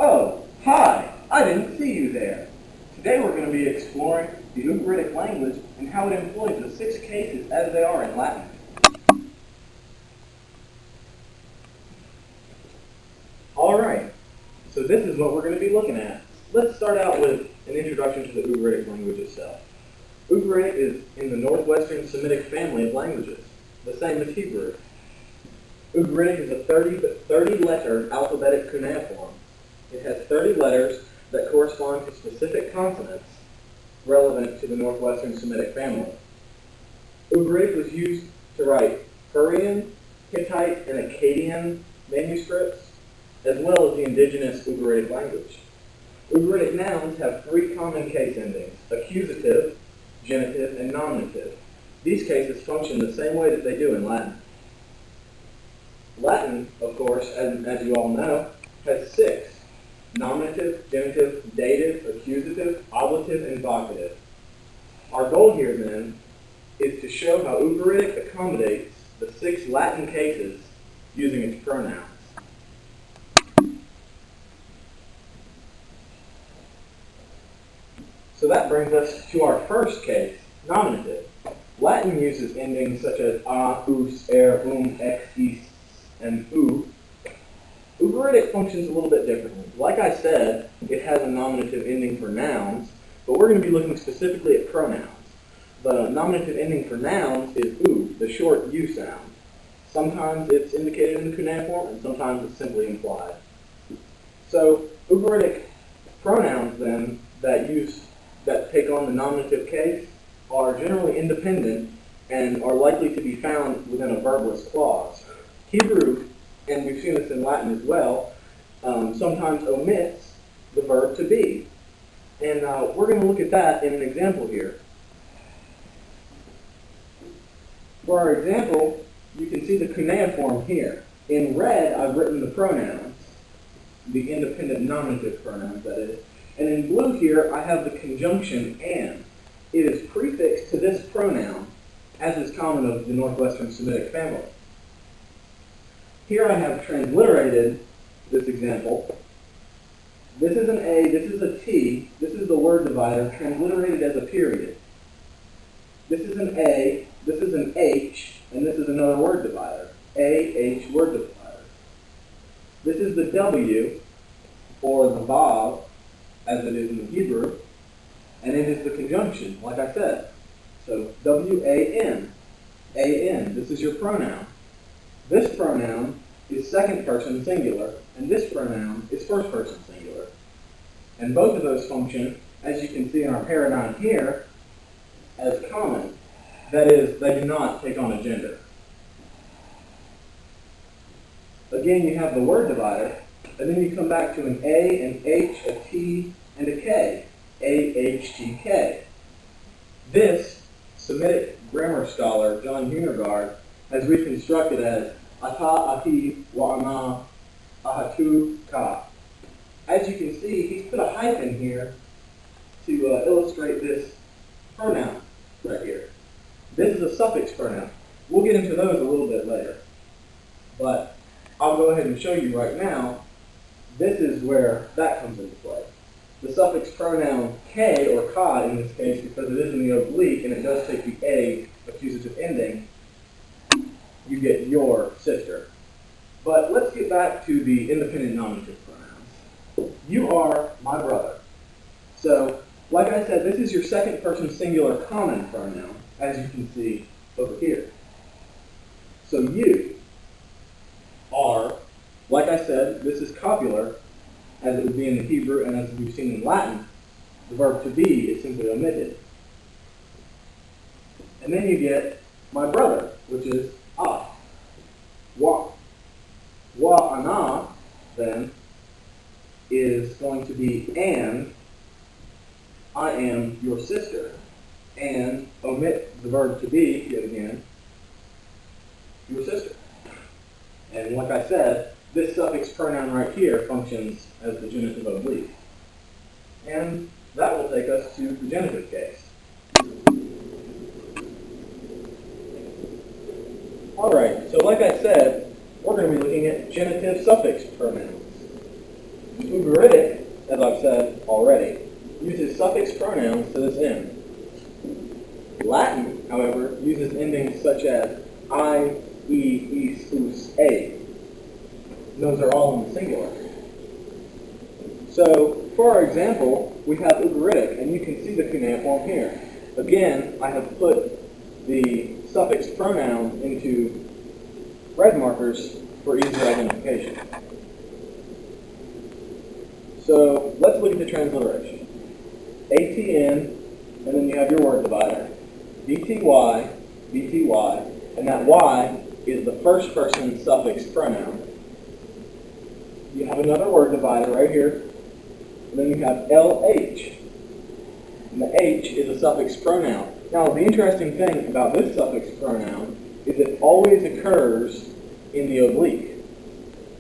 Oh, hi! I didn't see you there. Today we're going to be exploring the Ugaritic language and how it employs the 6 cases as they are in Latin. Alright, so this is what we're going to be looking at. Let's start out with an introduction to the Ugaritic language itself. Ugaritic is in the northwestern Semitic family of languages, the same as Hebrew. Ugaritic is a 30-letter alphabetic cuneiform. It has 30 letters that correspond to specific consonants relevant to the northwestern Semitic family. Ugaritic was used to write Hurrian, Hittite, and Akkadian manuscripts, as well as the indigenous Ugaritic language. Ugaritic nouns have 3 common case endings: accusative, genitive, and nominative. These cases function the same way that they do in Latin. Latin, of course, as you all know, has 6: nominative, genitive, dative, accusative, ablative, and vocative. Our goal here, then, is to show how Ugaritic accommodates the 6 Latin cases using its pronouns. So that brings us to our first case, nominative. Latin uses endings such as a, us, ex, is, and u. Ugaritic functions a little bit differently. Like I said, it has a nominative ending for nouns, but we're going to be looking specifically at pronouns. The nominative ending for nouns is u, the short u sound. Sometimes it's indicated in the cuneiform, and sometimes it's simply implied. So Ugaritic pronouns, then, that take on the nominative case are generally independent and are likely to be found within a verbless clause. Hebrew, and we've seen this in Latin as well, sometimes omits the verb to be. And we're going to look at that in an example here. For our example, you can see the cuneiform here. In red, I've written the pronouns, the independent nominative pronouns, that is. And in blue here, I have the conjunction and. It is prefixed to this pronoun, as is common of the northwestern Semitic family. Here I have transliterated this example. This is an A, this is a T, this is the word divider transliterated as a period. This is an A, this is an H, and this is another word divider. A, H, word divider. This is the W, or the Vav, as it is in the Hebrew, and it is the conjunction, like I said. So W-A-N, A-N, this is your pronoun. This pronoun is second person singular, and this pronoun is first person singular. And both of those function, as you can see in our paradigm here, as common. That is, they do not take on a gender. Again, you have the word divider, and then you come back to an A, an H, a T, and a K. A-H-T-K. This Semitic grammar scholar, John Huehnergard, has reconstructed as ata, ahi, wa'ana, ahatu, ka. As you can see, he's put a hyphen here to illustrate this pronoun right here. This is a suffix pronoun. We'll get into those a little bit later. But I'll go ahead and show you right now. This is where that comes into play. The suffix pronoun K, or ka in this case, because it is in the oblique and it does take the A accusative ending, you get your sister. But let's get back to the independent nominative pronouns. You are my brother. So, like I said, this is your second person singular common pronoun, as you can see over here. So you are, like I said, this is copular, as it would be in the Hebrew, and as we've seen in Latin, the verb to be is simply omitted. And then you get my brother, which is ah. Wa. Ana, then, is going to be and. I am your sister. And omit the verb to be, yet again, your sister. And like I said, this suffix pronoun right here functions as the genitive oblique. And that will take us to the genitive case. Alright, so like I said, we're going to be looking at genitive suffix pronouns. Ugaritic, as I've said already, uses suffix pronouns to this end. Latin, however, uses endings such as I, e, is, us, a. Those are all in the singular. So, for our example, we have Ugaritic, and you can see the cuneiform here. Again, I have put the suffix pronoun into red markers for easier identification. So, let's look at the transliteration. ATN, and then you have your word divider. BTY, BTY, and that Y is the first person suffix pronoun. You have another word divider right here, and then you have LH, and the H is a suffix pronoun. Now, the interesting thing about this suffix pronoun is it always occurs in the oblique.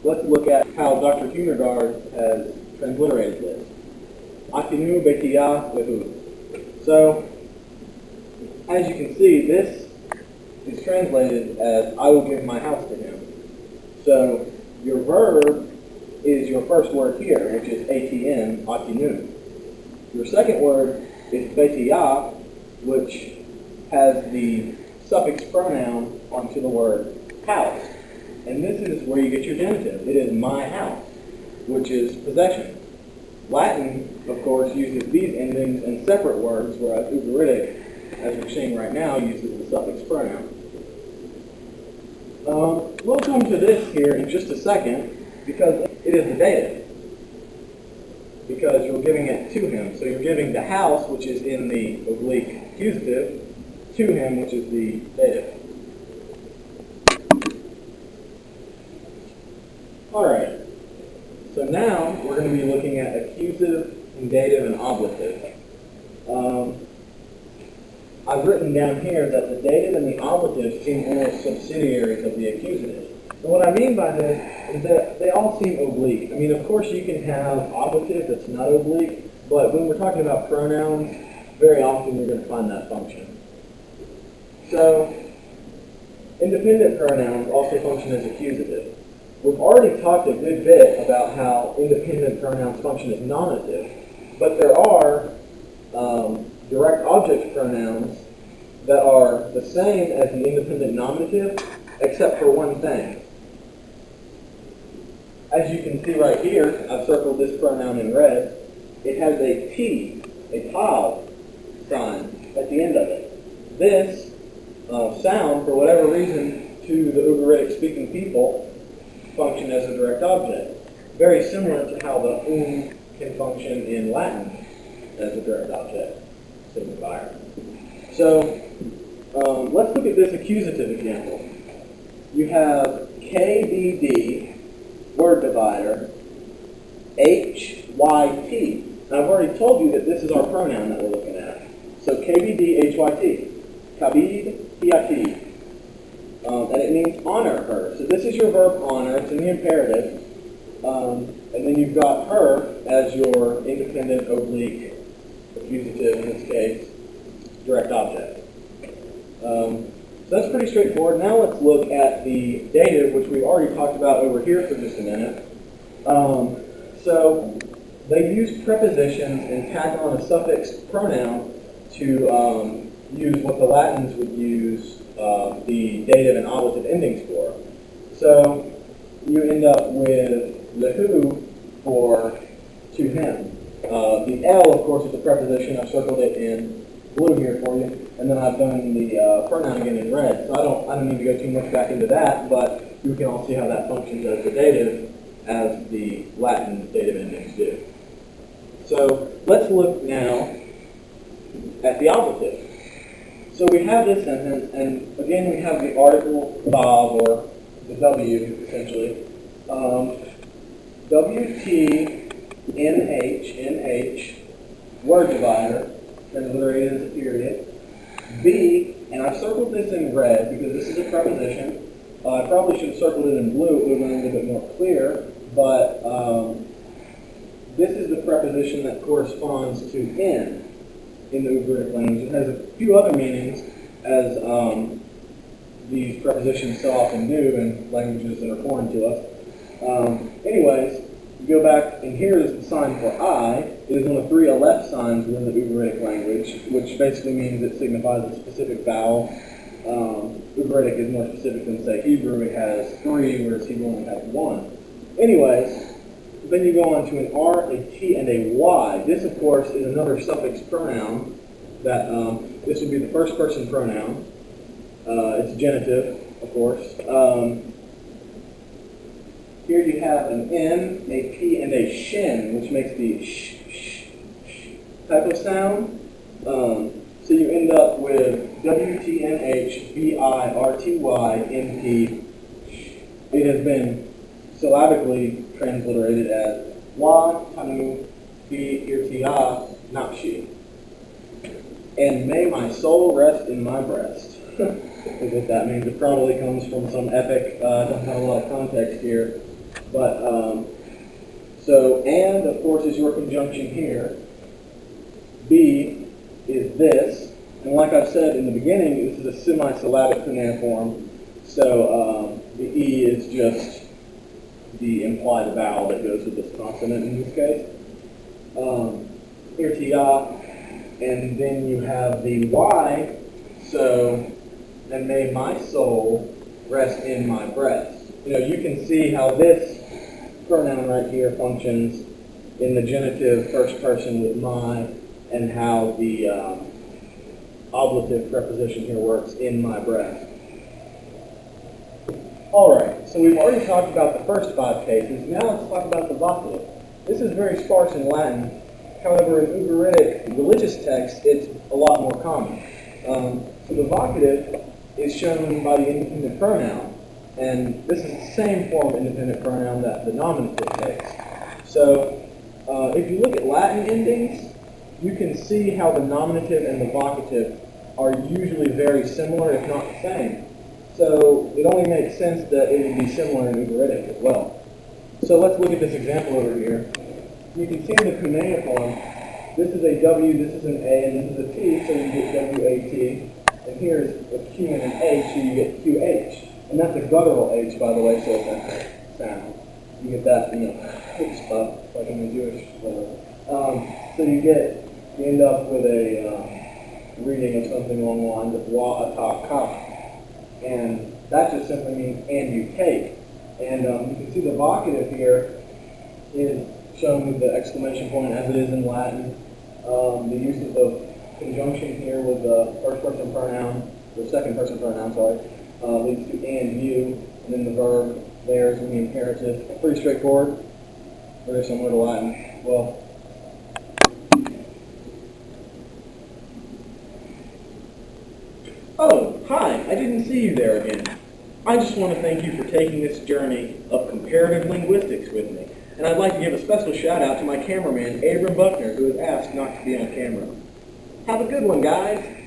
Let's look at how Dr. Huehnergard has transliterated this. Atinu betia lehu. So, as you can see, this is translated as I will give my house to him. So, your verb is your first word here, which is ATN, atinu. Your second word is betia, which has the suffix pronoun onto the word house. And this is where you get your genitive. It is my house, which is possession. Latin, of course, uses these endings in separate words, whereas Ugaritic, as we're seeing right now, uses the suffix pronoun. We'll come to this here in just a second, because it is the dative. Because you're giving it to him. So you're giving the house, which is in the oblique accusative, to him, which is the dative. Alright. So now we're going to be looking at accusative and dative and oblative. I've written down here that the dative and the oblative seem almost subsidiaries of the accusative. And what I mean by this is that they all seem oblique. I mean, of course, you can have oblative that's not oblique, but when we're talking about pronouns, very often you're going to find that function. So, independent pronouns also function as accusative. We've already talked a good bit about how independent pronouns function as nominative, but there are direct object pronouns that are the same as the independent nominative, except for one thing. As you can see right here, I've circled this pronoun in red. It has a T, a tav sign at the end of it. This sound, for whatever reason, to the Ugaritic speaking people, function as a direct object. Very similar to how the can function in Latin as a direct object signifier. So, let's look at this accusative example. You have KBD, word divider, HYT. And I've already told you that this is our pronoun that we're looking at. So KBD, HYT. Kabid, Hiati. And it means honor her. So this is your verb honor. It's in the imperative. And then you've got her as your independent oblique accusative, in this case, direct object. So that's pretty straightforward. Now let's look at the dative, which we've already talked about over here for just a minute. So they use prepositions and tack on a suffix pronoun to use what the Latins would use the dative and oblative endings for. So you end up with lehu for to him. The L, of course, is a preposition. I've circled it in blue here for you, and then I've done the pronoun again in red. So I don't need to go too much back into that, but you can all see how that functions as the dative, as the Latin dative endings do. So let's look now at the oblative. So we have this sentence, and again we have the article Bob, or the W, essentially. NH, word divider, transliterated as a period. B, and I circled this in red because this is a preposition. I probably should have circled it in blue. It would have been a little bit more clear, but this is the preposition that corresponds to in the Ugaritic language. It has a few other meanings, as these prepositions so often do in languages that are foreign to us. Anyways, You go back, and here is the sign for I. It is one of 3 aleph signs within the Ugaritic language, which basically means it signifies a specific vowel. Ugaritic is more specific than, say, Hebrew. It has 3, whereas Hebrew only has 1. Anyways, then you go on to an R, a T, and a Y. This, of course, is another suffix pronoun. That this would be the first person pronoun. It's genitive, of course. Here you have an N, a P, and a shin, which makes the sh type of sound. So you end up with W-T-N-H, B-I-R-T-Y, N-P. It has been syllabically transliterated as Wa, Tanu, Bi, Ir-Ti-Ah, Nakshi. And may my soul rest in my breast. Is what that means. It probably comes from some epic, don't have a lot of context here. But, so, and, of course, is your conjunction here. B is this. And like I've said in the beginning, this is a semi-syllabic cuneiform. So, the E is just the implied vowel that goes with this consonant in this case. Ir-Ti-Ah. And then you have the Y. So, and may my soul rest in my breast. You know, you can see how this pronoun right here functions in the genitive first person with my, and how the ablative preposition here works, in my breast. Alright, so we've already talked about the first 5 cases. Now let's talk about the vocative. This is very sparse in Latin. However, in Ugaritic religious texts, it's a lot more common. So the vocative is shown by the independent pronoun. And this is the same form of independent pronoun that the nominative takes. So, if you look at Latin endings, you can see how the nominative and the vocative are usually very similar, if not the same. So, it only makes sense that it would be similar in Ugaritic as well. So, let's look at this example over here. You can see in the cuneiform, this is a W, this is an A, and this is a T, so you get W-A-T. And here's a Q and an H, so you get Q-H. And that's a guttural H, by the way, so it's a sound. You get that, hip stuff, like in the Jewish level. So you end up with a reading of something along the lines of wa, ata, ka. And that just simply means and you take. And you can see the vocative here is shown with the exclamation point as it is in Latin. The use of the conjunction here with the first person pronoun, the second person pronoun, sorry. Leads to and you, and then the verb there is in the imperative. Pretty straightforward. Very similar to Latin. Well, oh, hi, I didn't see you there again. I just want to thank you for taking this journey of comparative linguistics with me. And I'd like to give a special shout out to my cameraman, Abram Buckner, who has asked not to be on camera. Have a good one, guys.